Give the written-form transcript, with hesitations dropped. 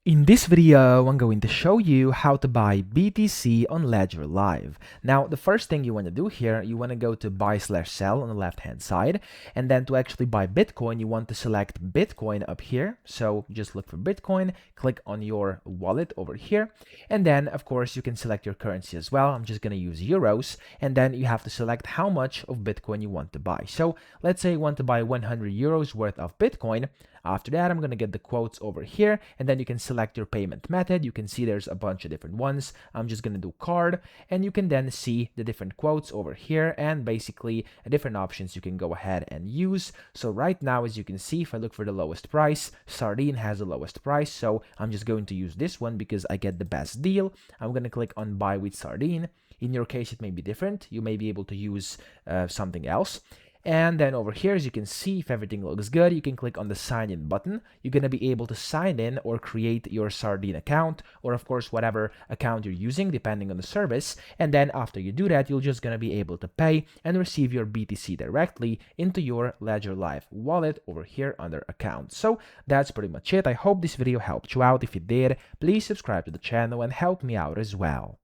In this video, I'm going to show you how to buy BTC on Ledger Live. Now, the first thing you want to do here, you want to go to buy/sell on the left-hand side. And then to actually buy Bitcoin, you want to select Bitcoin up here. So just look for Bitcoin, click on your wallet over here. And then, of course, you can select your currency as well. I'm just going to use euros. And then you have to select how much of Bitcoin you want to buy. So let's say you want to buy 100 euros worth of Bitcoin. After that, I'm going to get the quotes over here, and then you can select your payment method. You can see there's a bunch of different ones. I'm just going to do card, and you can then see the different quotes over here and basically different options you can go ahead and use. So right now, as you can see, if I look for the lowest price, Sardine has the lowest price. So I'm just going to use this one because I get the best deal. I'm going to click on buy with Sardine. In your case, it may be different. You may be able to use something else. And then over here, as you can see, if everything looks good, you can click on the sign in button. You're going to be able to sign in or create your Sardine account, or of course, whatever account you're using, depending on the service. And then after you do that, you're just going to be able to pay and receive your BTC directly into your Ledger Live wallet over here under accounts. So that's pretty much it. I hope this video helped you out. If it did, please subscribe to the channel and help me out as well.